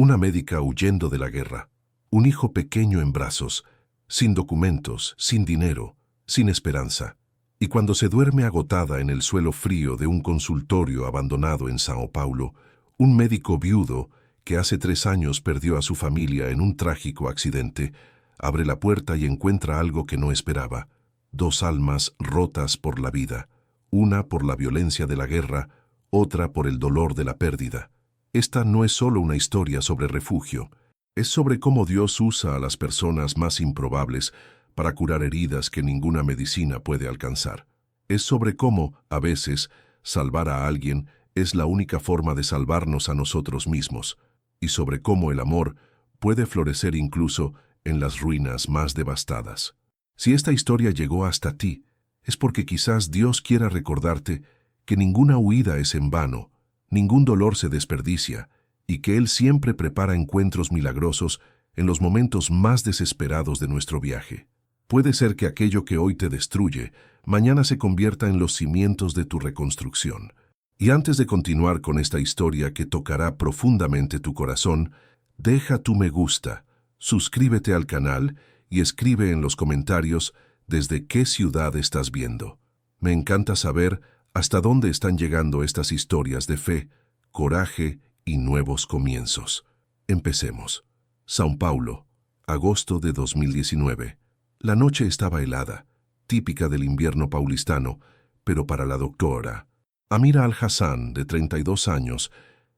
Una médica huyendo de la guerra. Un hijo pequeño en brazos, sin documentos, sin dinero, sin esperanza. Y cuando se duerme agotada en el suelo frío de un consultorio abandonado en Sao Paulo, un médico viudo que hace 3 años perdió a su familia en un trágico accidente, abre la puerta y encuentra algo que no esperaba. 2 almas rotas por la vida, una por la violencia de la guerra, otra por el dolor de la pérdida. Esta no es solo una historia sobre refugio, es sobre cómo Dios usa a las personas más improbables para curar heridas que ninguna medicina puede alcanzar. Es sobre cómo, a veces, salvar a alguien es la única forma de salvarnos a nosotros mismos, y sobre cómo el amor puede florecer incluso en las ruinas más devastadas. Si esta historia llegó hasta ti, es porque quizás Dios quiera recordarte que ninguna huida es en vano, ningún dolor se desperdicia, y que Él siempre prepara encuentros milagrosos en los momentos más desesperados de nuestro viaje. Puede ser que aquello que hoy te destruye, mañana se convierta en los cimientos de tu reconstrucción. Y antes de continuar con esta historia que tocará profundamente tu corazón, deja tu me gusta, suscríbete al canal y escribe en los comentarios desde qué ciudad estás viendo. Me encanta saber hasta dónde están llegando estas historias de fe, coraje y nuevos comienzos. Empecemos. São Paulo, agosto de 2019. La noche estaba helada, típica del invierno paulistano, pero para la doctora Amira Al-Hassan, de 32 años,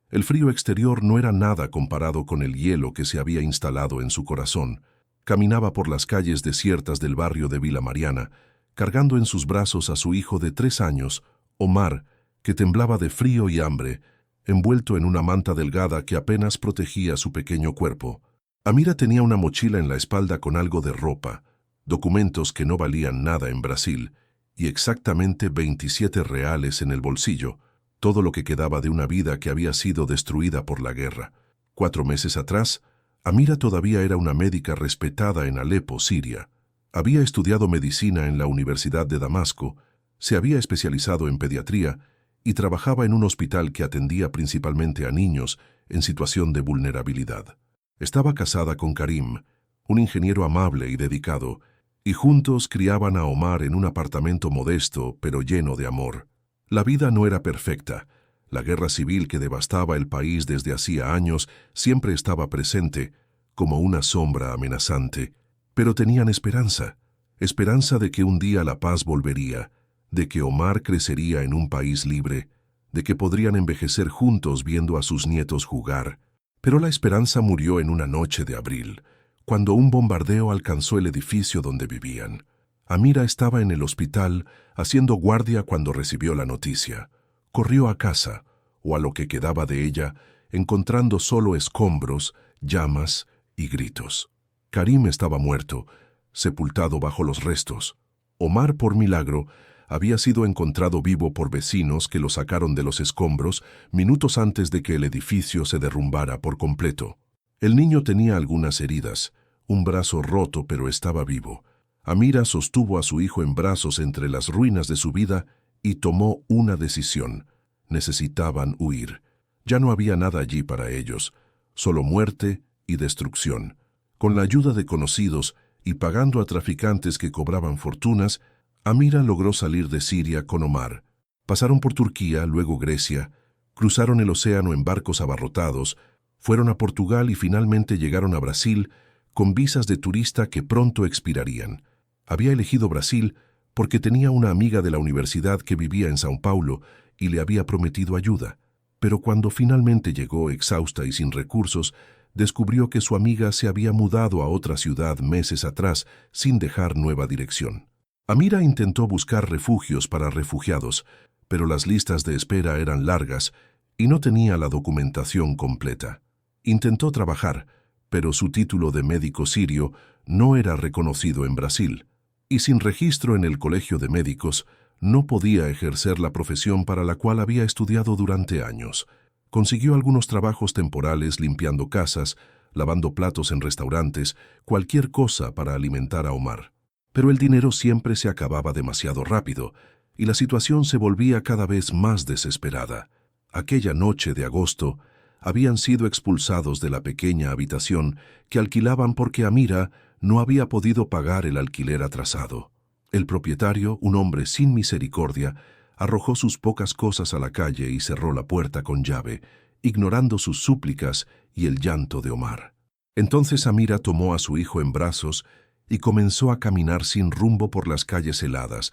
el frío exterior no era nada comparado con el hielo que se había instalado en su corazón. Caminaba por las calles desiertas del barrio de Vila Mariana, cargando en sus brazos a su hijo de 3 años, Omar, que temblaba de frío y hambre, envuelto en una manta delgada que apenas protegía su pequeño cuerpo. Amira tenía una mochila en la espalda con algo de ropa, documentos que no valían nada en Brasil, y exactamente 27 reales en el bolsillo, todo lo que quedaba de una vida que había sido destruida por la guerra. 4 meses atrás, Amira todavía era una médica respetada en Alepo, Siria. Había estudiado medicina en la Universidad de Damasco, se había especializado en pediatría y trabajaba en un hospital que atendía principalmente a niños en situación de vulnerabilidad. Estaba casada con Karim, un ingeniero amable y dedicado, y juntos criaban a Omar en un apartamento modesto pero lleno de amor. La vida no era perfecta. La guerra civil que devastaba el país desde hacía años siempre estaba presente, como una sombra amenazante, pero tenían esperanza, esperanza de que un día la paz volvería, de que Omar crecería en un país libre, de que podrían envejecer juntos viendo a sus nietos jugar. Pero la esperanza murió en una noche de abril, cuando un bombardeo alcanzó el edificio donde vivían. Amira estaba en el hospital haciendo guardia cuando recibió la noticia. Corrió a casa, o a lo que quedaba de ella, encontrando solo escombros, llamas y gritos. Karim estaba muerto, sepultado bajo los restos. Omar, por milagro, había sido encontrado vivo por vecinos que lo sacaron de los escombros minutos antes de que el edificio se derrumbara por completo. El niño tenía algunas heridas, un brazo roto pero estaba vivo. Amira sostuvo a su hijo en brazos entre las ruinas de su vida y tomó una decisión. Necesitaban huir. Ya no había nada allí para ellos, solo muerte y destrucción. Con la ayuda de conocidos y pagando a traficantes que cobraban fortunas, Amira logró salir de Siria con Omar. Pasaron por Turquía, luego Grecia, cruzaron el océano en barcos abarrotados, fueron a Portugal y finalmente llegaron a Brasil con visas de turista que pronto expirarían. Había elegido Brasil porque tenía una amiga de la universidad que vivía en São Paulo y le había prometido ayuda. Pero cuando finalmente llegó exhausta y sin recursos, descubrió que su amiga se había mudado a otra ciudad meses atrás sin dejar nueva dirección. Amira intentó buscar refugios para refugiados, pero las listas de espera eran largas y no tenía la documentación completa. Intentó trabajar, pero su título de médico sirio no era reconocido en Brasil, y sin registro en el Colegio de Médicos, no podía ejercer la profesión para la cual había estudiado durante años. Consiguió algunos trabajos temporales limpiando casas, lavando platos en restaurantes, cualquier cosa para alimentar a Omar. Pero el dinero siempre se acababa demasiado rápido, y la situación se volvía cada vez más desesperada. Aquella noche de agosto, habían sido expulsados de la pequeña habitación que alquilaban porque Amira no había podido pagar el alquiler atrasado. El propietario, un hombre sin misericordia, arrojó sus pocas cosas a la calle y cerró la puerta con llave, ignorando sus súplicas y el llanto de Omar. Entonces Amira tomó a su hijo en brazos y comenzó a caminar sin rumbo por las calles heladas,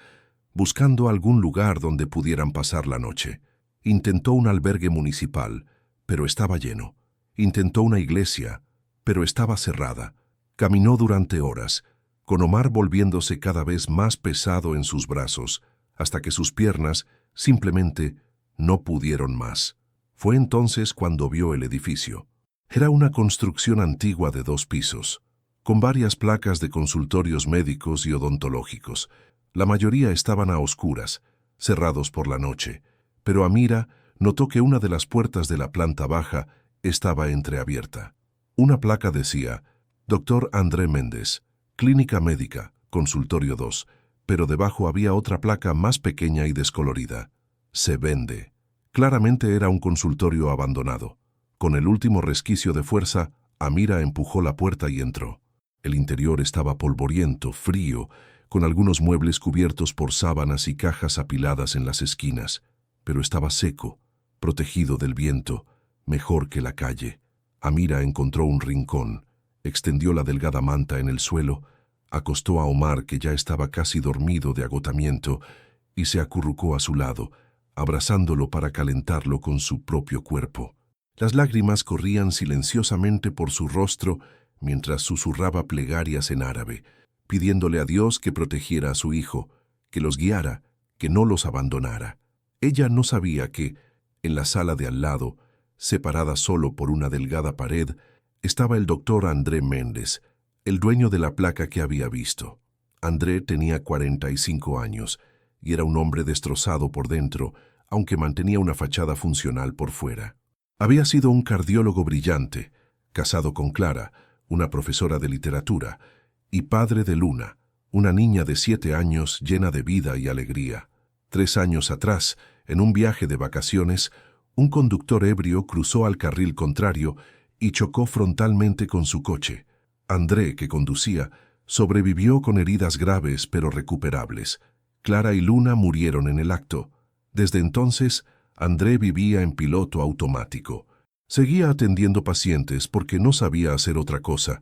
buscando algún lugar donde pudieran pasar la noche. Intentó un albergue municipal, pero estaba lleno. Intentó una iglesia, pero estaba cerrada. Caminó durante horas, con Omar volviéndose cada vez más pesado en sus brazos, hasta que sus piernas simplemente no pudieron más. Fue entonces cuando vio el edificio. Era una construcción antigua de 2 pisos, con varias placas de consultorios médicos y odontológicos. La mayoría estaban a oscuras, cerrados por la noche, pero Amira notó que una de las puertas de la planta baja estaba entreabierta. Una placa decía, Dr. André Méndez, Clínica Médica, Consultorio 2, pero debajo había otra placa más pequeña y descolorida. Se vende. Claramente era un consultorio abandonado. Con el último resquicio de fuerza, Amira empujó la puerta y entró. El interior estaba polvoriento, frío, con algunos muebles cubiertos por sábanas y cajas apiladas en las esquinas, pero estaba seco, protegido del viento, mejor que la calle. Amira encontró un rincón, extendió la delgada manta en el suelo, acostó a Omar, que ya estaba casi dormido de agotamiento, y se acurrucó a su lado, abrazándolo para calentarlo con su propio cuerpo. Las lágrimas corrían silenciosamente por su rostro mientras susurraba plegarias en árabe, pidiéndole a Dios que protegiera a su hijo, que los guiara, que no los abandonara. Ella no sabía que, en la sala de al lado, separada solo por una delgada pared, estaba el doctor André Méndez, el dueño de la placa que había visto. André tenía 45 años y era un hombre destrozado por dentro, aunque mantenía una fachada funcional por fuera. Había sido un cardiólogo brillante, casado con Clara, una profesora de literatura, y padre de Luna, una niña de 7 años llena de vida y alegría. 3 años atrás, en un viaje de vacaciones, un conductor ebrio cruzó al carril contrario y chocó frontalmente con su coche. André, que conducía, sobrevivió con heridas graves pero recuperables. Clara y Luna murieron en el acto. Desde entonces, André vivía en piloto automático. Seguía atendiendo pacientes porque no sabía hacer otra cosa,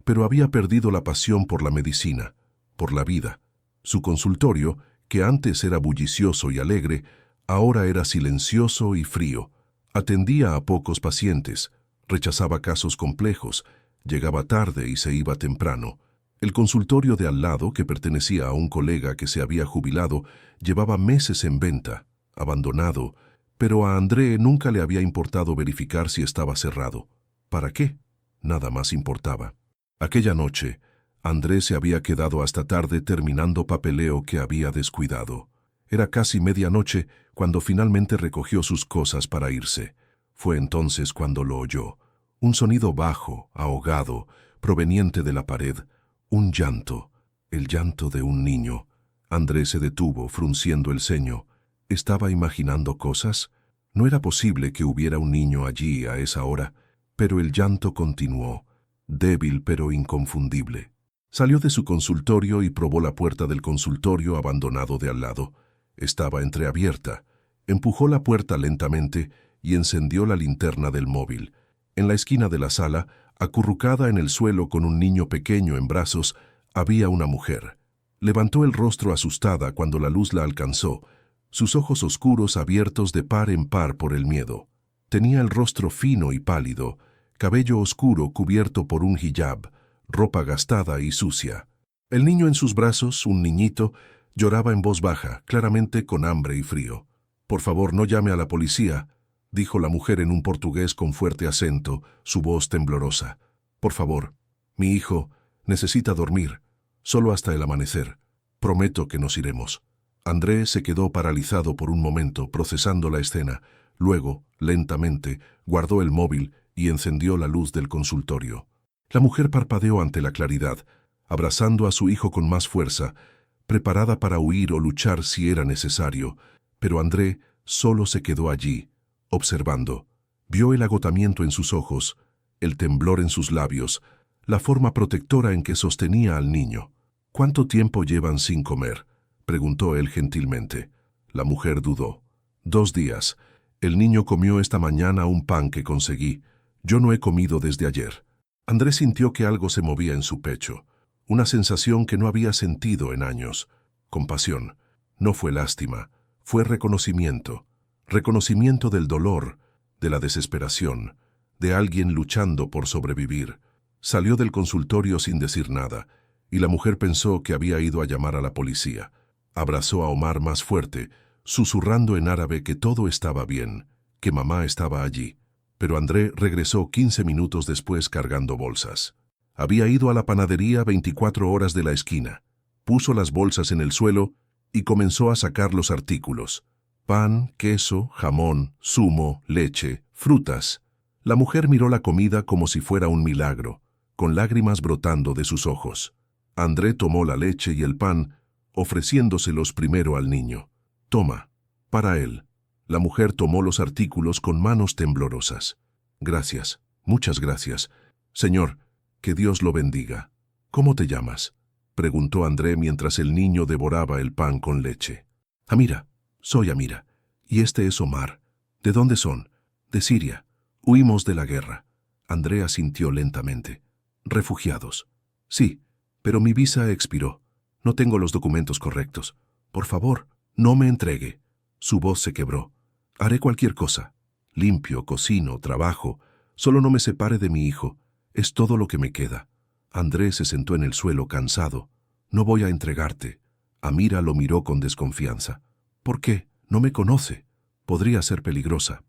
pero había perdido la pasión por la medicina, por la vida. Su consultorio, que antes era bullicioso y alegre, ahora era silencioso y frío. Atendía a pocos pacientes, rechazaba casos complejos, llegaba tarde y se iba temprano. El consultorio de al lado, que pertenecía a un colega que se había jubilado, llevaba meses en venta, abandonado, pero a André nunca le había importado verificar si estaba cerrado. ¿Para qué? Nada más importaba. Aquella noche, André se había quedado hasta tarde terminando papeleo que había descuidado. Era casi medianoche cuando finalmente recogió sus cosas para irse. Fue entonces cuando lo oyó. Un sonido bajo, ahogado, proveniente de la pared. Un llanto, el llanto de un niño. André se detuvo, frunciendo el ceño. ¿Estaba imaginando cosas? No era posible que hubiera un niño allí a esa hora, pero el llanto continuó, débil pero inconfundible. Salió de su consultorio y probó la puerta del consultorio abandonado de al lado. Estaba entreabierta. Empujó la puerta lentamente y encendió la linterna del móvil. En la esquina de la sala, acurrucada en el suelo con un niño pequeño en brazos, había una mujer. Levantó el rostro asustada cuando la luz la alcanzó, sus ojos oscuros abiertos de par en par por el miedo. Tenía el rostro fino y pálido, cabello oscuro cubierto por un hijab, ropa gastada y sucia. El niño en sus brazos, un niñito, lloraba en voz baja, claramente con hambre y frío. «Por favor, no llame a la policía», dijo la mujer en un portugués con fuerte acento, su voz temblorosa. «Por favor, mi hijo necesita dormir, solo hasta el amanecer. Prometo que nos iremos». André se quedó paralizado por un momento, procesando la escena. Luego, lentamente, guardó el móvil y encendió la luz del consultorio. La mujer parpadeó ante la claridad, abrazando a su hijo con más fuerza, preparada para huir o luchar si era necesario, pero André solo se quedó allí, observando. Vio el agotamiento en sus ojos, el temblor en sus labios, la forma protectora en que sostenía al niño. «¿Cuánto tiempo llevan sin comer?», preguntó él gentilmente. La mujer dudó. «2 días. El niño comió esta mañana un pan que conseguí. Yo no he comido desde ayer». Andrés sintió que algo se movía en su pecho, una sensación que no había sentido en años. Compasión. No fue lástima, fue reconocimiento. Reconocimiento del dolor, de la desesperación, de alguien luchando por sobrevivir. Salió del consultorio sin decir nada, y la mujer pensó que había ido a llamar a la policía. Abrazó a Omar más fuerte, susurrando en árabe que todo estaba bien, que mamá estaba allí. Pero André regresó 15 minutos después cargando bolsas. Había ido a la panadería 24 horas de la esquina. Puso las bolsas en el suelo y comenzó a sacar los artículos. Pan, queso, jamón, zumo, leche, frutas. La mujer miró la comida como si fuera un milagro, con lágrimas brotando de sus ojos. André tomó la leche y el pan, ofreciéndoselos primero al niño. «Toma, para él». La mujer tomó los artículos con manos temblorosas. «Gracias, muchas gracias. Señor, que Dios lo bendiga». «¿Cómo te llamas?», preguntó André mientras el niño devoraba el pan con leche. «Amira, soy Amira. Y este es Omar. ¿De dónde son?». «De Siria. Huimos de la guerra». André asintió lentamente. «Refugiados». «Sí, pero mi visa expiró. No tengo los documentos correctos. Por favor, no me entregue». Su voz se quebró. «Haré cualquier cosa. Limpio, cocino, trabajo. Solo no me separe de mi hijo. Es todo lo que me queda». Andrés se sentó en el suelo cansado. «No voy a entregarte». Amira lo miró con desconfianza. «¿Por qué? No me conoce. Podría ser peligrosa».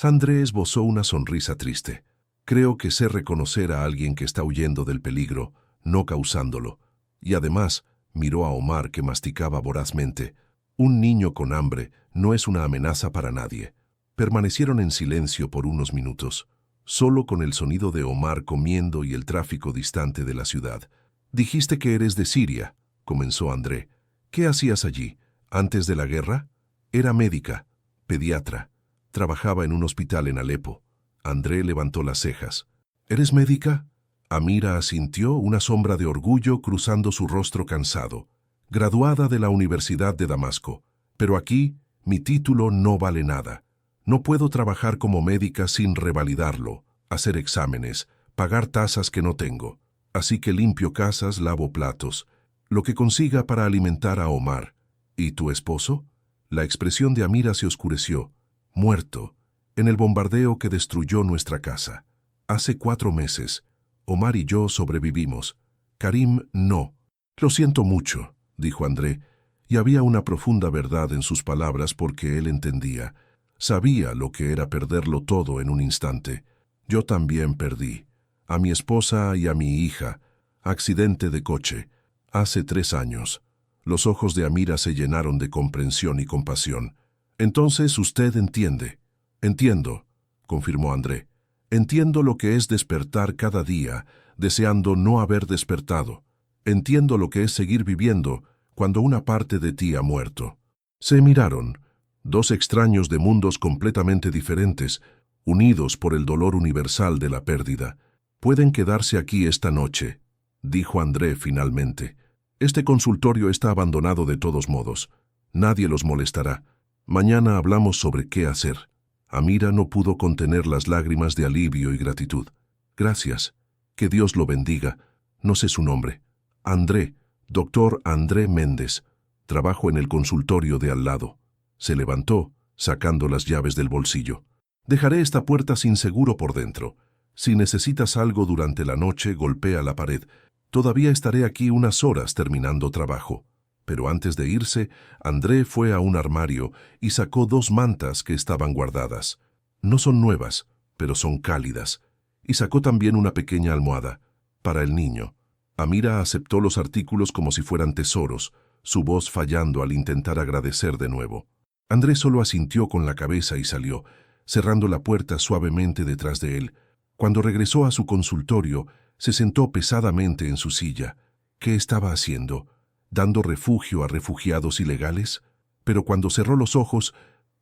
André esbozó una sonrisa triste. «Creo que sé reconocer a alguien que está huyendo del peligro, no causándolo». Y además, miró a Omar que masticaba vorazmente. Un niño con hambre no es una amenaza para nadie. Permanecieron en silencio por unos minutos, solo con el sonido de Omar comiendo y el tráfico distante de la ciudad. «Dijiste que eres de Siria», comenzó André. «¿Qué hacías allí? ¿Antes de la guerra?» «Era médica, pediatra. Trabajaba en un hospital en Alepo». André levantó las cejas. «¿Eres médica?». Amira asintió, una sombra de orgullo cruzando su rostro cansado. «Graduada de la Universidad de Damasco. Pero aquí, mi título no vale nada. No puedo trabajar como médica sin revalidarlo, hacer exámenes, pagar tasas que no tengo. Así que limpio casas, lavo platos. Lo que consiga para alimentar a Omar. ¿Y tu esposo?». La expresión de Amira se oscureció. «Muerto, en el bombardeo que destruyó nuestra casa. Hace 4 meses. Omar y yo sobrevivimos. Karim no». «Lo siento mucho», dijo André, y había una profunda verdad en sus palabras porque él entendía. Sabía lo que era perderlo todo en un instante. «Yo también perdí. A mi esposa y a mi hija. Accidente de coche. Hace 3 años». Los ojos de Amira se llenaron de comprensión y compasión. «Entonces usted entiende». «Entiendo», confirmó André. «Entiendo lo que es despertar cada día, deseando no haber despertado. Entiendo lo que es seguir viviendo cuando una parte de ti ha muerto». Se miraron, 2 extraños de mundos completamente diferentes, unidos por el dolor universal de la pérdida. «Pueden quedarse aquí esta noche», dijo André finalmente. «Este consultorio está abandonado de todos modos. Nadie los molestará. Mañana hablamos sobre qué hacer». Amira no pudo contener las lágrimas de alivio y gratitud. «Gracias. Que Dios lo bendiga. No sé su nombre». «André, doctor André Méndez. Trabajo en el consultorio de al lado». Se levantó, sacando las llaves del bolsillo. «Dejaré esta puerta sin seguro por dentro. Si necesitas algo durante la noche, golpea la pared. Todavía estaré aquí unas horas terminando trabajo». Pero antes de irse, André fue a un armario y sacó 2 mantas que estaban guardadas. No son nuevas, pero son cálidas. Y sacó también una pequeña almohada, para el niño. Amira aceptó los artículos como si fueran tesoros, su voz fallando al intentar agradecer de nuevo. André solo asintió con la cabeza y salió, cerrando la puerta suavemente detrás de él. Cuando regresó a su consultorio, se sentó pesadamente en su silla. ¿Qué estaba haciendo? ¿Dando refugio a refugiados ilegales? Pero cuando cerró los ojos,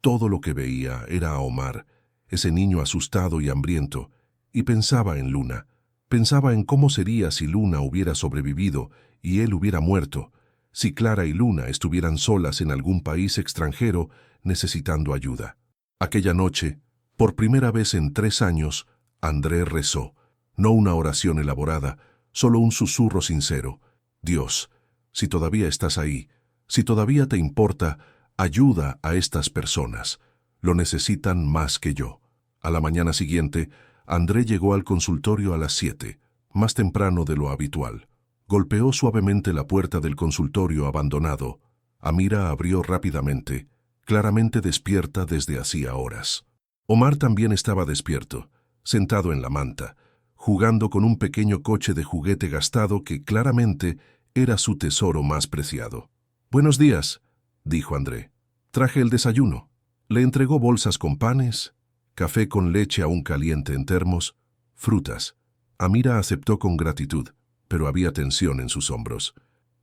todo lo que veía era a Omar, ese niño asustado y hambriento, y pensaba en Luna. Pensaba en cómo sería si Luna hubiera sobrevivido y él hubiera muerto, si Clara y Luna estuvieran solas en algún país extranjero necesitando ayuda. Aquella noche, por primera vez en 3 años, André rezó, no una oración elaborada, solo un susurro sincero. Dios, si todavía estás ahí, si todavía te importa, ayuda a estas personas. Lo necesitan más que yo. A la mañana siguiente, André llegó al consultorio a las 7, más temprano de lo habitual. Golpeó suavemente la puerta del consultorio abandonado. Amira abrió rápidamente, claramente despierta desde hacía horas. Omar también estaba despierto, sentado en la manta, jugando con un pequeño coche de juguete gastado que claramente era su tesoro más preciado. «Buenos días», dijo André. «Traje el desayuno». Le entregó bolsas con panes, café con leche aún caliente en termos, frutas. Amira aceptó con gratitud, pero había tensión en sus hombros.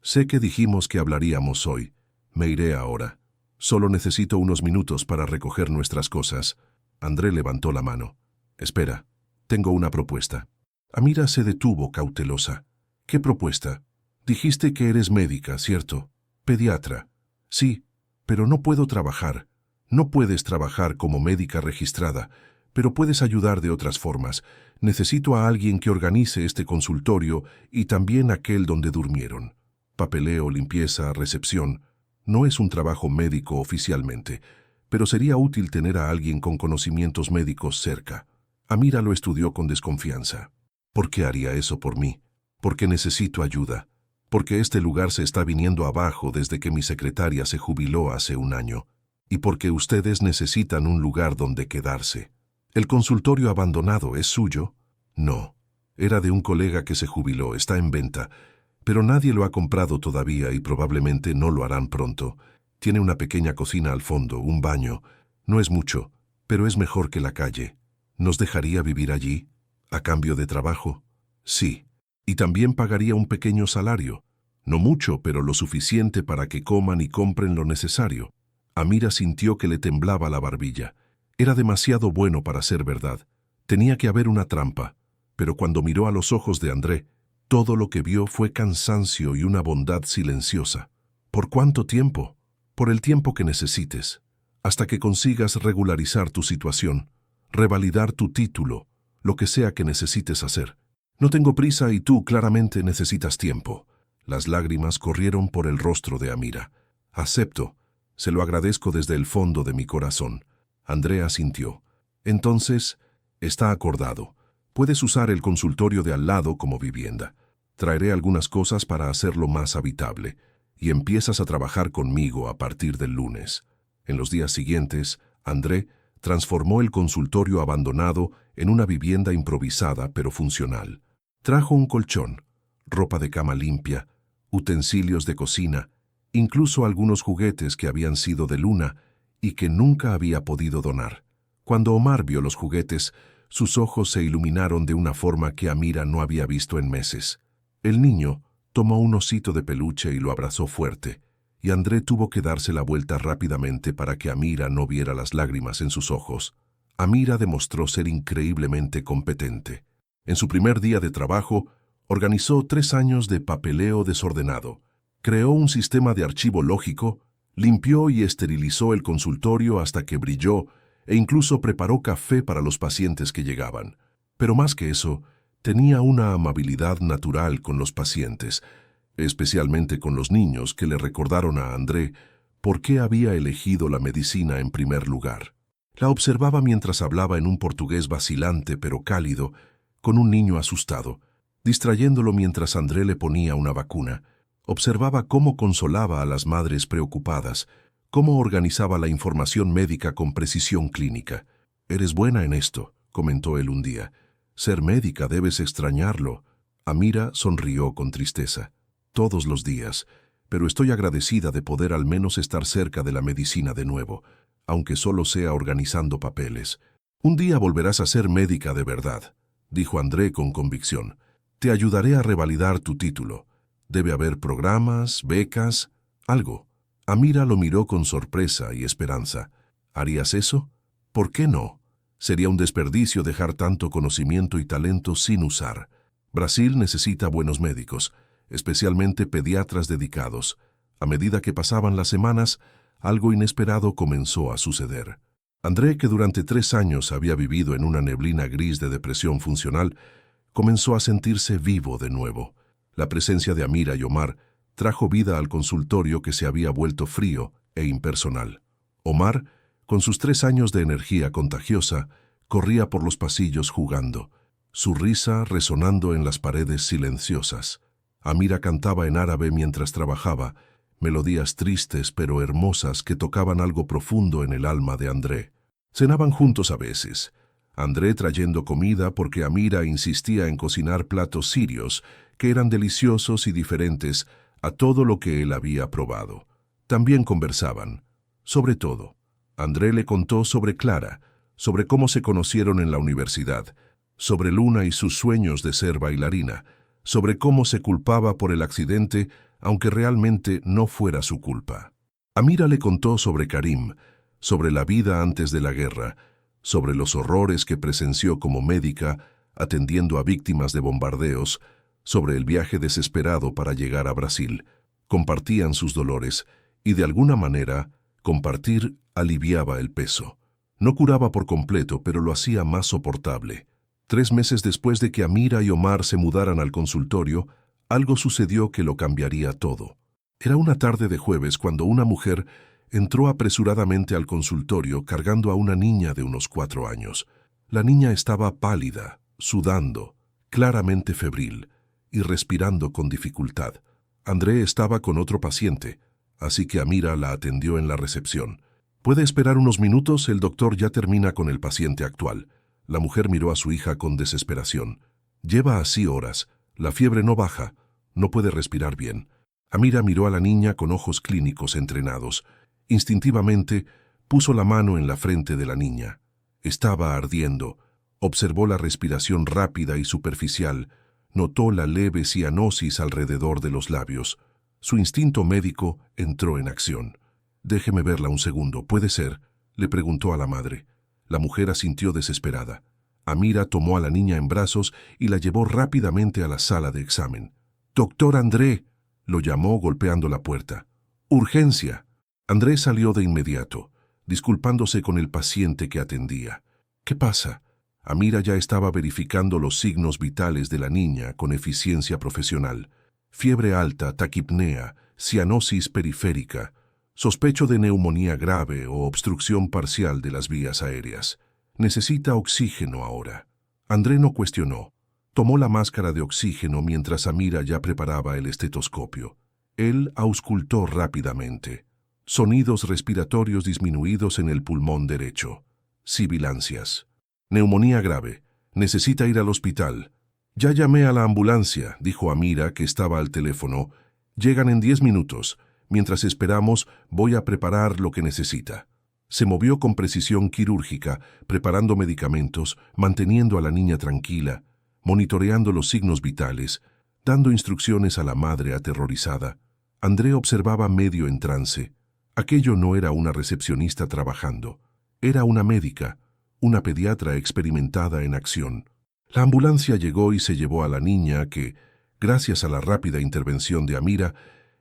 «Sé que dijimos que hablaríamos hoy. Me iré ahora. Solo necesito unos minutos para recoger nuestras cosas». André levantó la mano. «Espera, tengo una propuesta». Amira se detuvo cautelosa. «¿Qué propuesta? Dijiste que eres médica, ¿cierto? Pediatra». «Sí, pero no puedo trabajar». «No puedes trabajar como médica registrada, pero puedes ayudar de otras formas. Necesito a alguien que organice este consultorio y también aquel donde durmieron. Papeleo, limpieza, recepción. No es un trabajo médico oficialmente, pero sería útil tener a alguien con conocimientos médicos cerca». Amira lo estudió con desconfianza. «¿Por qué haría eso por mí? Porque necesito ayuda. Porque este lugar se está viniendo abajo desde que mi secretaria se jubiló hace 1 año. Y porque ustedes necesitan un lugar donde quedarse». «¿El consultorio abandonado es suyo?» «No. Era de un colega que se jubiló, está en venta, pero nadie lo ha comprado todavía y probablemente no lo harán pronto. Tiene una pequeña cocina al fondo, un baño. No es mucho, pero es mejor que la calle. ¿Nos dejaría vivir allí? ¿A cambio de trabajo?» «Sí. Y también pagaría un pequeño salario. No mucho, pero lo suficiente para que coman y compren lo necesario». Amira sintió que le temblaba la barbilla. Era demasiado bueno para ser verdad. Tenía que haber una trampa. Pero cuando miró a los ojos de André, todo lo que vio fue cansancio y una bondad silenciosa. «¿Por cuánto tiempo?» «Por el tiempo que necesites. Hasta que consigas regularizar tu situación, revalidar tu título, lo que sea que necesites hacer. No tengo prisa y tú claramente necesitas tiempo». Las lágrimas corrieron por el rostro de Amira. «Acepto. Se lo agradezco desde el fondo de mi corazón». André asintió. «Entonces, está acordado. Puedes usar el consultorio de al lado como vivienda. Traeré algunas cosas para hacerlo más habitable. Y empiezas a trabajar conmigo a partir del lunes». En los días siguientes, André transformó el consultorio abandonado en una vivienda improvisada pero funcional. Trajo un colchón, ropa de cama limpia, utensilios de cocina, incluso algunos juguetes que habían sido de Luna y que nunca había podido donar. Cuando Omar vio los juguetes, sus ojos se iluminaron de una forma que Amira no había visto en meses. El niño tomó un osito de peluche y lo abrazó fuerte, y André tuvo que darse la vuelta rápidamente para que Amira no viera las lágrimas en sus ojos. Amira demostró ser increíblemente competente. En su primer día de trabajo, organizó 3 años de papeleo desordenado. Creó un sistema de archivo lógico, limpió y esterilizó el consultorio hasta que brilló e incluso preparó café para los pacientes que llegaban. Pero más que eso, tenía una amabilidad natural con los pacientes, especialmente con los niños que le recordaron a André por qué había elegido la medicina en primer lugar. La observaba mientras hablaba en un portugués vacilante pero cálido, con un niño asustado, distrayéndolo mientras André le ponía una vacuna. Observaba cómo consolaba a las madres preocupadas, cómo organizaba la información médica con precisión clínica. «Eres buena en esto», comentó él un día. «Ser médica debes extrañarlo». Amira sonrió con tristeza. «Todos los días, pero estoy agradecida de poder al menos estar cerca de la medicina de nuevo, aunque solo sea organizando papeles. Un día volverás a ser médica de verdad», dijo André con convicción. «Te ayudaré a revalidar tu título. Debe haber programas, becas, algo». Amira lo miró con sorpresa y esperanza. «¿Harías eso? ¿Por qué no? Sería un desperdicio dejar tanto conocimiento y talento sin usar. Brasil necesita buenos médicos, especialmente pediatras dedicados. A medida que pasaban las semanas, algo inesperado comenzó a suceder. André, que durante 3 años había vivido en una neblina gris de depresión funcional, comenzó a sentirse vivo de nuevo. La presencia de Amira y Omar trajo vida al consultorio que se había vuelto frío e impersonal. Omar, con sus 3 años de energía contagiosa, corría por los pasillos jugando, su risa resonando en las paredes silenciosas. Amira cantaba en árabe mientras trabajaba, melodías tristes pero hermosas que tocaban algo profundo en el alma de André. Cenaban juntos a veces, André trayendo comida porque Amira insistía en cocinar platos sirios que eran deliciosos y diferentes a todo lo que él había probado. También conversaban. Sobre todo, André le contó sobre Clara, sobre cómo se conocieron en la universidad, sobre Luna y sus sueños de ser bailarina, sobre cómo se culpaba por el accidente, aunque realmente no fuera su culpa. Amira le contó sobre Karim, sobre la vida antes de la guerra, sobre los horrores que presenció como médica, atendiendo a víctimas de bombardeos, sobre el viaje desesperado para llegar a Brasil. Compartían sus dolores, y de alguna manera, compartir aliviaba el peso. No curaba por completo, pero lo hacía más soportable. 3 meses después de que Amira y Omar se mudaran al consultorio, algo sucedió que lo cambiaría todo. Era una tarde de jueves cuando una mujer entró apresuradamente al consultorio cargando a una niña de unos 4 años. La niña estaba pálida, sudando, claramente febril, y respirando con dificultad. André estaba con otro paciente, así que Amira la atendió en la recepción. «¿Puede esperar unos minutos? El doctor ya termina con el paciente actual». La mujer miró a su hija con desesperación. «Lleva así horas. La fiebre no baja. No puede respirar bien». Amira miró a la niña con ojos clínicos entrenados. Instintivamente, puso la mano en la frente de la niña. Estaba ardiendo. Observó la respiración rápida y superficial. Notó la leve cianosis alrededor de los labios. Su instinto médico entró en acción. «Déjeme verla un segundo, ¿puede ser?», le preguntó a la madre. La mujer asintió desesperada. Amira tomó a la niña en brazos y la llevó rápidamente a la sala de examen. «Doctor André», lo llamó golpeando la puerta. «Urgencia». André salió de inmediato, disculpándose con el paciente que atendía. «¿Qué pasa?». Amira ya estaba verificando los signos vitales de la niña con eficiencia profesional. Fiebre alta, taquipnea, cianosis periférica, sospecho de neumonía grave o obstrucción parcial de las vías aéreas. Necesita oxígeno ahora. André no cuestionó. Tomó la máscara de oxígeno mientras Amira ya preparaba el estetoscopio. Él auscultó rápidamente. Sonidos respiratorios disminuidos en el pulmón derecho. Sibilancias. Neumonía grave. Necesita ir al hospital. «Ya llamé a la ambulancia», dijo Amira, que estaba al teléfono. «Llegan en 10 minutos. Mientras esperamos, voy a preparar lo que necesita». Se movió con precisión quirúrgica, preparando medicamentos, manteniendo a la niña tranquila, monitoreando los signos vitales, dando instrucciones a la madre aterrorizada. André observaba medio en trance. Aquello no era una recepcionista trabajando. Era una médica, una pediatra experimentada en acción. La ambulancia llegó y se llevó a la niña que, gracias a la rápida intervención de Amira,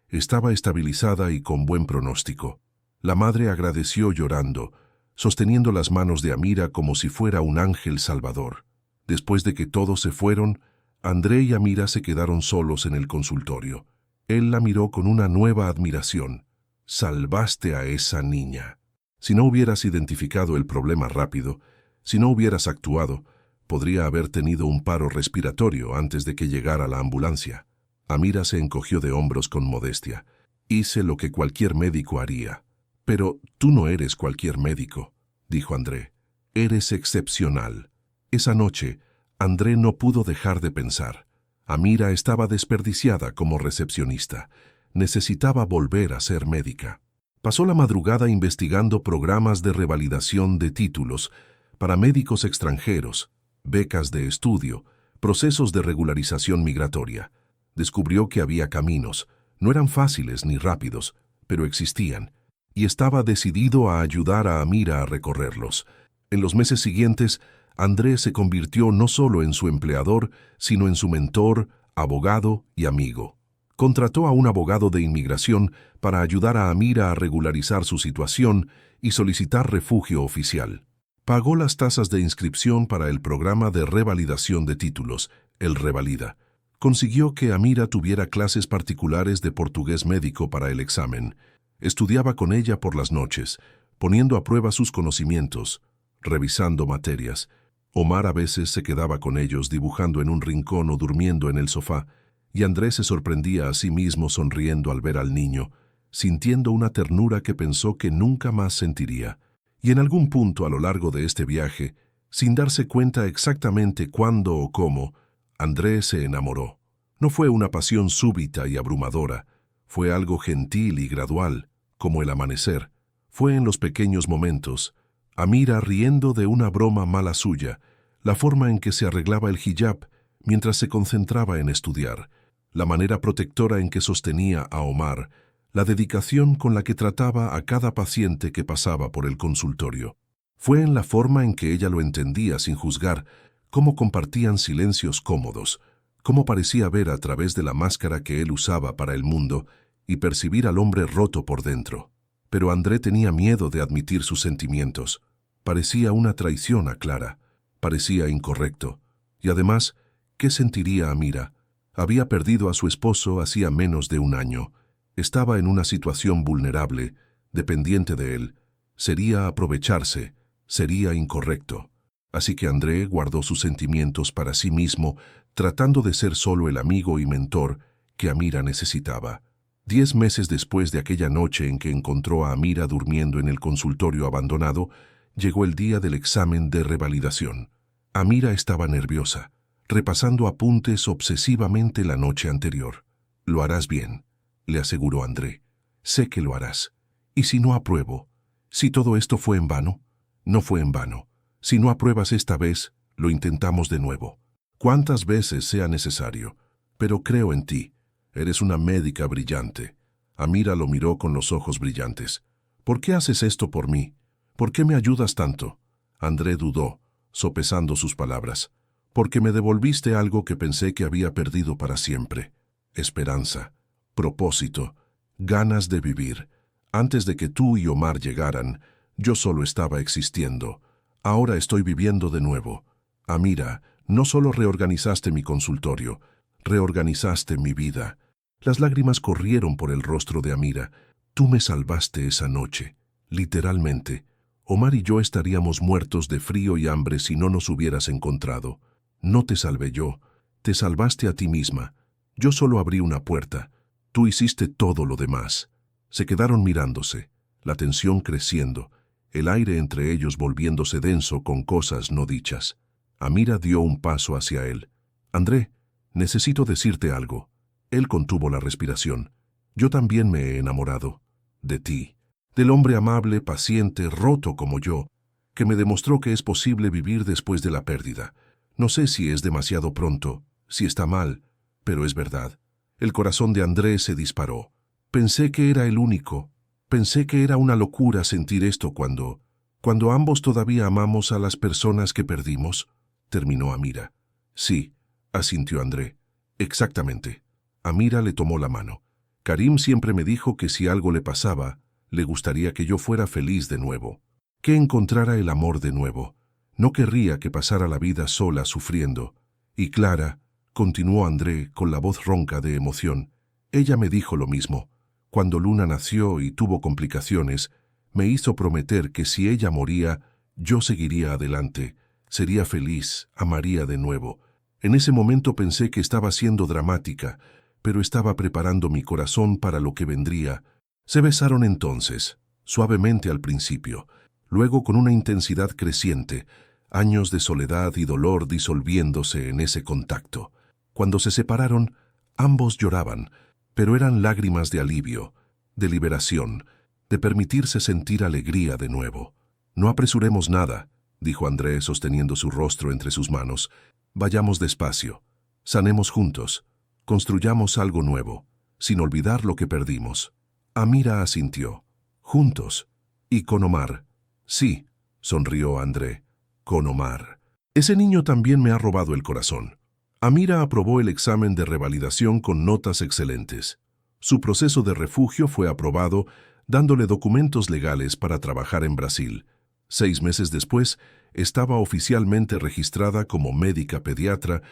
estaba estabilizada y con buen pronóstico. La madre agradeció llorando, sosteniendo las manos de Amira como si fuera un ángel salvador. Después de que todos se fueron, André y Amira se quedaron solos en el consultorio. Él la miró con una nueva admiración. «Salvaste a esa niña. Si no hubieras identificado el problema rápido, si no hubieras actuado, podría haber tenido un paro respiratorio antes de que llegara la ambulancia». Amira se encogió de hombros con modestia. «Hice lo que cualquier médico haría». «Pero tú no eres cualquier médico», dijo André. «Eres excepcional». Esa noche, André no pudo dejar de pensar. Amira estaba desperdiciada como recepcionista. Necesitaba volver a ser médica. Pasó la madrugada investigando programas de revalidación de títulos para médicos extranjeros, becas de estudio, procesos de regularización migratoria. Descubrió que había caminos. No eran fáciles ni rápidos, pero existían, y estaba decidido a ayudar a Amira a recorrerlos. En los meses siguientes, André se convirtió no solo en su empleador, sino en su mentor, abogado y amigo. Contrató a un abogado de inmigración para ayudar a Amira a regularizar su situación y solicitar refugio oficial. Pagó las tasas de inscripción para el programa de revalidación de títulos, el Revalida. Consiguió que Amira tuviera clases particulares de portugués médico para el examen. Estudiaba con ella por las noches, poniendo a prueba sus conocimientos, revisando materias. Omar a veces se quedaba con ellos dibujando en un rincón o durmiendo en el sofá, y Andrés se sorprendía a sí mismo sonriendo al ver al niño, sintiendo una ternura que pensó que nunca más sentiría. Y en algún punto a lo largo de este viaje, sin darse cuenta exactamente cuándo o cómo, Andrés se enamoró. No fue una pasión súbita y abrumadora, fue algo gentil y gradual, como el amanecer. Fue en los pequeños momentos, Amira riendo de una broma mala suya, la forma en que se arreglaba el hijab mientras se concentraba en estudiar, la manera protectora en que sostenía a Omar, la dedicación con la que trataba a cada paciente que pasaba por el consultorio. Fue en la forma en que ella lo entendía sin juzgar, cómo compartían silencios cómodos, cómo parecía ver a través de la máscara que él usaba para el mundo y percibir al hombre roto por dentro. Pero André tenía miedo de admitir sus sentimientos. Parecía una traición a Clara, parecía incorrecto. Y además, ¿qué sentiría Amira? Había perdido a su esposo hacía menos de un año. Estaba en una situación vulnerable, dependiente de él. Sería aprovecharse, sería incorrecto. Así que André guardó sus sentimientos para sí mismo, tratando de ser solo el amigo y mentor que Amira necesitaba. 10 meses después de aquella noche en que encontró a Amira durmiendo en el consultorio abandonado, llegó el día del examen de revalidación. Amira estaba nerviosa, repasando apuntes obsesivamente la noche anterior. «Lo harás bien», le aseguró André. «Sé que lo harás. ¿Y si no apruebo? ¿Si todo esto fue en vano?» «No fue en vano. Si no apruebas esta vez, lo intentamos de nuevo. Cuantas veces sea necesario. Pero creo en ti. Eres una médica brillante». Amira lo miró con los ojos brillantes. «¿Por qué haces esto por mí? ¿Por qué me ayudas tanto?» André dudó, sopesando sus palabras. «Porque me devolviste algo que pensé que había perdido para siempre. Esperanza, propósito, ganas de vivir. Antes de que tú y Omar llegaran, yo solo estaba existiendo. Ahora estoy viviendo de nuevo. Amira, no solo reorganizaste mi consultorio, reorganizaste mi vida». Las lágrimas corrieron por el rostro de Amira. «Tú me salvaste esa noche, literalmente. Omar y yo estaríamos muertos de frío y hambre si no nos hubieras encontrado. No te salvé yo, te salvaste a ti misma. Yo solo abrí una puerta. Tú hiciste todo lo demás». Se quedaron mirándose, la tensión creciendo, el aire entre ellos volviéndose denso con cosas no dichas. Amira dio un paso hacia él. «André, necesito decirte algo». Él contuvo la respiración. «Yo también me he enamorado. De ti. Del hombre amable, paciente, roto como yo, que me demostró que es posible vivir después de la pérdida. No sé si es demasiado pronto, si está mal, pero es verdad». El corazón de André se disparó. «Pensé que era el único. Pensé que era una locura sentir esto cuando ambos todavía amamos a las personas que perdimos», terminó Amira. «Sí», asintió André. «Exactamente». Amira le tomó la mano. «Karim siempre me dijo que si algo le pasaba, le gustaría que yo fuera feliz de nuevo, que encontrara el amor de nuevo. No querría que pasara la vida sola sufriendo. Y Clara», continuó André con la voz ronca de emoción, «ella me dijo lo mismo. Cuando Luna nació y tuvo complicaciones, me hizo prometer que si ella moría, yo seguiría adelante, sería feliz, amaría de nuevo. En ese momento pensé que estaba siendo dramática, pero estaba preparando mi corazón para lo que vendría». Se besaron entonces, suavemente al principio, luego con una intensidad creciente, años de soledad y dolor disolviéndose en ese contacto. Cuando se separaron, ambos lloraban, pero eran lágrimas de alivio, de liberación, de permitirse sentir alegría de nuevo. «No apresuremos nada», dijo André sosteniendo su rostro entre sus manos. «Vayamos despacio, sanemos juntos, construyamos algo nuevo, sin olvidar lo que perdimos». Amira asintió. «Juntos. Y con Omar». «Sí», sonrió André. con Omar. Ese niño también me ha robado el corazón. Amira aprobó el examen de revalidación con notas excelentes. Su proceso de refugio fue aprobado, dándole documentos legales para trabajar en Brasil. 6 meses después, estaba oficialmente registrada como médica pediatra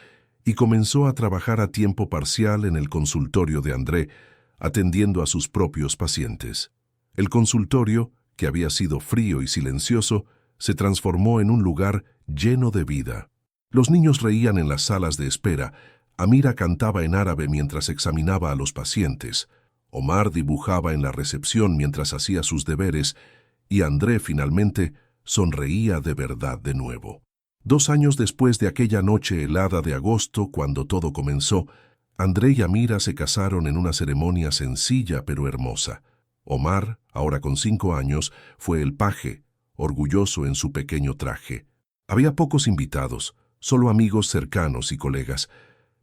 y comenzó a trabajar a tiempo parcial en el consultorio de André, atendiendo a sus propios pacientes. El consultorio, que había sido frío y silencioso, se transformó en un lugar lleno de vida. Los niños reían en las salas de espera, Amira cantaba en árabe mientras examinaba a los pacientes, Omar dibujaba en la recepción mientras hacía sus deberes y André finalmente sonreía de verdad de nuevo. 2 años después de aquella noche helada de agosto, cuando todo comenzó, André y Amira se casaron en una ceremonia sencilla pero hermosa. Omar, ahora con 5 años, fue el paje, orgulloso en su pequeño traje. Había pocos invitados, solo amigos cercanos y colegas,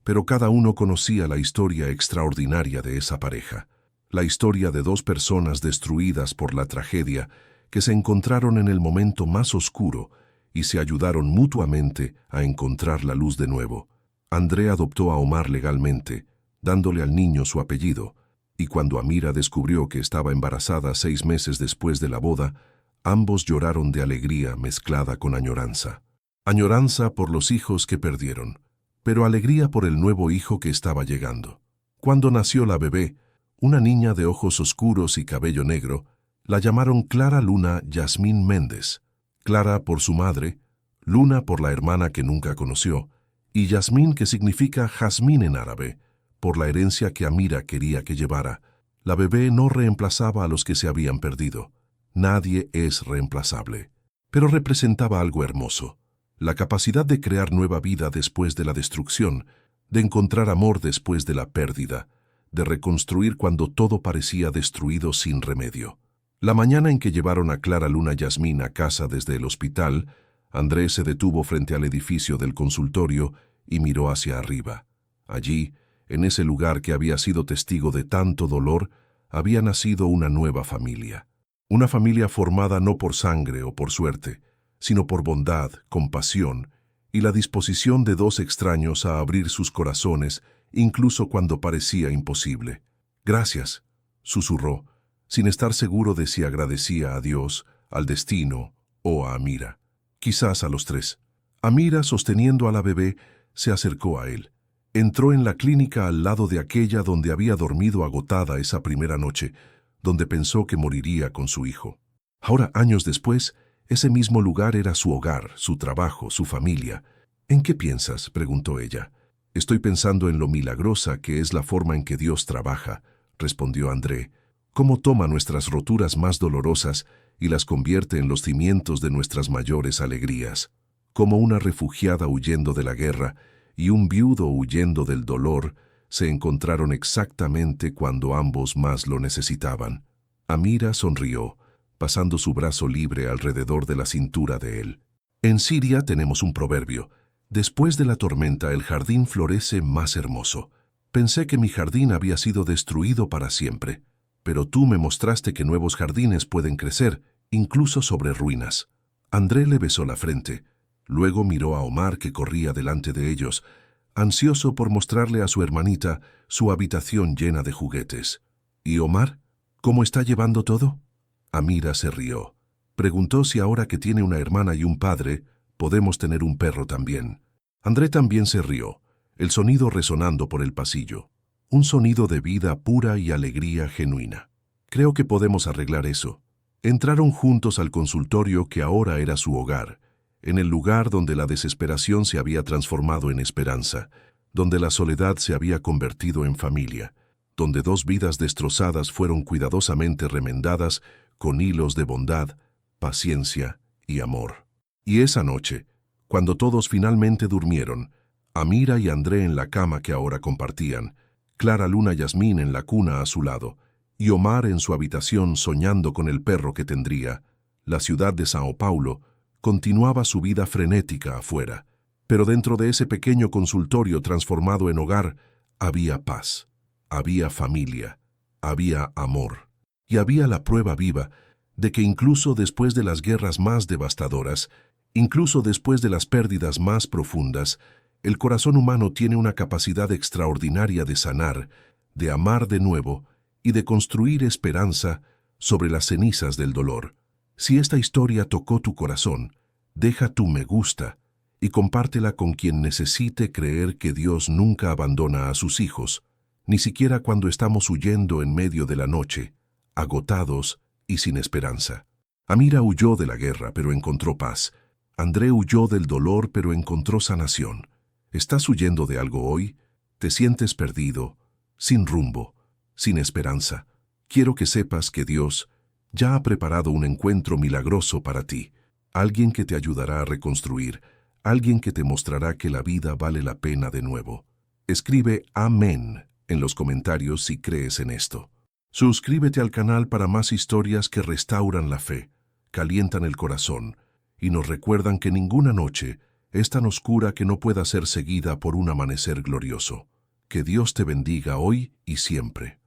pero cada uno conocía la historia extraordinaria de esa pareja, la historia de 2 personas destruidas por la tragedia que se encontraron en el momento más oscuro y se ayudaron mutuamente a encontrar la luz de nuevo. André adoptó a Omar legalmente, dándole al niño su apellido, y cuando Amira descubrió que estaba embarazada 6 meses después de la boda, ambos lloraron de alegría mezclada con añoranza. Añoranza por los hijos que perdieron, pero alegría por el nuevo hijo que estaba llegando. Cuando nació la bebé, una niña de ojos oscuros y cabello negro, la llamaron Clara Luna Yasmín Méndez. Clara por su madre, Luna por la hermana que nunca conoció, y Yasmín, que significa jazmín en árabe, por la herencia que Amira quería que llevara. La bebé no reemplazaba a los que se habían perdido. Nadie es reemplazable. Pero representaba algo hermoso. La capacidad de crear nueva vida después de la destrucción, de encontrar amor después de la pérdida, de reconstruir cuando todo parecía destruido sin remedio. La mañana en que llevaron a Clara Luna Yasmín a casa desde el hospital, André se detuvo frente al edificio del consultorio y miró hacia arriba. Allí, en ese lugar que había sido testigo de tanto dolor, había nacido una nueva familia. Una familia formada no por sangre o por suerte, sino por bondad, compasión y la disposición de 2 extraños a abrir sus corazones, incluso cuando parecía imposible. «Gracias», susurró, sin estar seguro de si agradecía a Dios, al destino o a Amira. Quizás a los 3. Amira, sosteniendo a la bebé, se acercó a él. Entró en la clínica al lado de aquella donde había dormido agotada esa primera noche, donde pensó que moriría con su hijo. Ahora, años después, ese mismo lugar era su hogar, su trabajo, su familia. «¿En qué piensas?», preguntó ella. «Estoy pensando en lo milagrosa que es la forma en que Dios trabaja», respondió André. «Cómo toma nuestras roturas más dolorosas y las convierte en los cimientos de nuestras mayores alegrías. Como una refugiada huyendo de la guerra y un viudo huyendo del dolor se encontraron exactamente cuando ambos más lo necesitaban». Amira sonrió, pasando su brazo libre alrededor de la cintura de él. «En Siria tenemos un proverbio: después de la tormenta el jardín florece más hermoso. Pensé que mi jardín había sido destruido para siempre, pero tú me mostraste que nuevos jardines pueden crecer, incluso sobre ruinas». André le besó la frente. Luego miró a Omar, que corría delante de ellos, ansioso por mostrarle a su hermanita su habitación llena de juguetes. «¿Y Omar? ¿Cómo está llevando todo?». Amira se rió. Preguntó si ahora que tiene una hermana y un padre, podemos tener un perro también. André también se rió, el sonido resonando por el pasillo. Un sonido de vida pura y alegría genuina. «Creo que podemos arreglar eso». Entraron juntos al consultorio que ahora era su hogar, en el lugar donde la desesperación se había transformado en esperanza, donde la soledad se había convertido en familia, donde 2 vidas destrozadas fueron cuidadosamente remendadas con hilos de bondad, paciencia y amor. Y esa noche, cuando todos finalmente durmieron, Amira y André en la cama que ahora compartían, Clara Luna Yasmín en la cuna a su lado, y Omar en su habitación soñando con el perro que tendría, la ciudad de São Paulo continuaba su vida frenética afuera, pero dentro de ese pequeño consultorio transformado en hogar había paz, había familia, había amor, y había la prueba viva de que incluso después de las guerras más devastadoras, Incluso después de las pérdidas más profundas, el corazón humano tiene una capacidad extraordinaria de sanar, de amar de nuevo y de construir esperanza sobre las cenizas del dolor. Si esta historia tocó tu corazón, deja tu me gusta y compártela con quien necesite creer que Dios nunca abandona a sus hijos, ni siquiera cuando estamos huyendo en medio de la noche, agotados y sin esperanza. Amira huyó de la guerra, pero encontró paz. André huyó del dolor, pero encontró sanación. ¿Estás huyendo de algo hoy? ¿Te sientes perdido, sin rumbo, sin esperanza? Quiero que sepas que Dios ya ha preparado un encuentro milagroso para ti. Alguien que te ayudará a reconstruir, alguien que te mostrará que la vida vale la pena de nuevo. Escribe Amén en los comentarios si crees en esto. Suscríbete al canal para más historias que restauran la fe, calientan el corazón y nos recuerdan que ninguna noche es tan oscura que no pueda ser seguida por un amanecer glorioso. Que Dios te bendiga hoy y siempre.